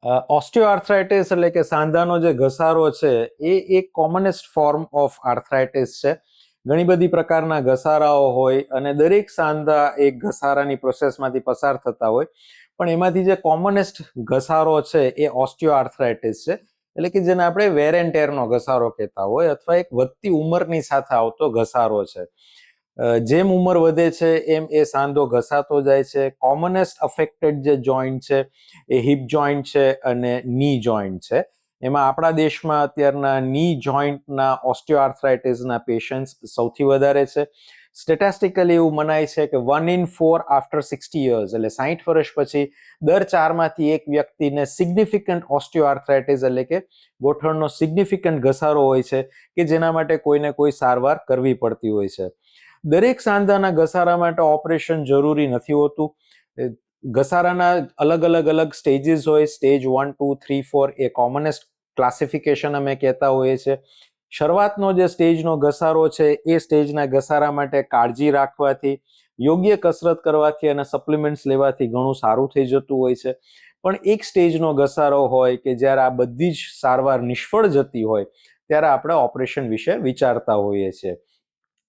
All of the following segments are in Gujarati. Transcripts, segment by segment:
ઓસ્ટિયોઆર્થરાઇટિસ એટલે કે સાંધાનો જે ઘસારો છે એ એક કોમનેસ્ટ ફોર્મ ઓફ આર્થરાઇટિસ છે. ઘણી બધી પ્રકારના ઘસારાઓ હોય અને દરેક સાંધા એક ઘસારાની પ્રોસેસમાંથી પસાર થતા હોય, પણ એમાંથી જે કોમનેસ્ટ ઘસારો છે એ ઓસ્ટિયોઆર્થરાઇટિસ છે, એટલે કે જેને આપણે વેર એન્ડ ટેરનો ઘસારો કહેતા હોય અથવા એક વધતી ઉંમરની સાથે આવતો ઘસારો છે. જેમ ઉંમર વધે છે એમ એ સાંધો ઘસાતો જાય છે. કોમનેસ્ટ અફેક્ટેડ જે જોઈન્ટ છે એ હિપ જોઈન્ટ છે અને ની જોઈન્ટ છે. એમાં આપણા દેશમાં અત્યારના ની જોઈન્ટના ઓસ્ટિયોઆર્થરાઇટિસના પેશન્ટ્સ સૌથી વધારે છે. સ્ટેટિસ્ટિકલી એવું મનાય છે કે 1 in 4 આફ્ટર 60 years, એટલે 60 વર્ષ પછી દર 4માંથી એક વ્યક્તિને સિગ્નિફિકન્ટ ઓસ્ટિયોઆર્થરાઇટિસ એટલે કે ગોઠણનો સિગ્નિફિકન્ટ ઘસારો હોય છે કે જેના માટે કોઈને કોઈ સારવાર કરવી પડતી હોય છે. દરેક સાંધાના ઘસારા માટે ઓપરેશન જરૂરી નથી હોતું. ઘસારાના અલગ સ્ટેજીસ હોય. સ્ટેજ 1, 2, 3, 4 એ કોમનેસ્ટ ક્લાસિફિકેશન અમે કહેતા હોઈએ છીએ. શરૂઆતનો જે સ્ટેજનો ઘસારો છે એ સ્ટેજના ઘસારા માટે કાળજી રાખવાથી, યોગ્ય કસરત કરવાથી અને સપ્લિમેન્ટ્સ લેવાથી ઘણું સારું થઈ જતું હોય છે. પણ એક સ્ટેજનો ઘસારો હોય કે જ્યારે આ બધી જ સારવાર નિષ્ફળ જતી હોય ત્યારે આપણે ઓપરેશન વિશે વિચારતા હોઈએ છીએ.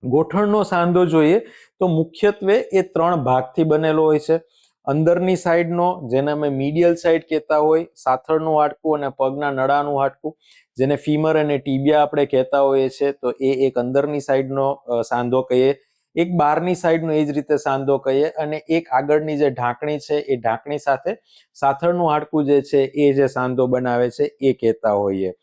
ગોઠણનો સાંધો જોઈએ તો મુખ્યત્વે એ 3 ભાગથી બનેલો હોય છે. અંદરની સાઈડનો, જેને અમે મીડિયલ સાઈડ કહેતા હોય, સાથળનું હાડકું અને પગના નળાનું હાડકું, જેને ફીમર અને ટીબિયા આપણે કહેતા હોઈએ છીએ, તો એ એક અંદરની સાઈડનો સાંધો કહીએ. એક બહારની સાઈડનો એ જ રીતે સાંધો કહીએ અને એક આગળની જે ઢાંકણી છે એ ઢાંકણી સાથે સાથળનું હાડકું જે છે એ જે સાંધો બનાવે છે એ કહેતા હોઈએ.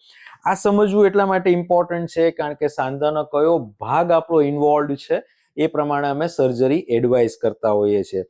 આ સમજવું એટલા માટે ઇમ્પોર્ટન્ટ છે કારણ કે સાંધાનો કયો ભાગ આપણો ઇન્વોલ્વ છે એ પ્રમાણે અમે સર્જરી એડવાઇસ કરતા હોઈએ છીએ.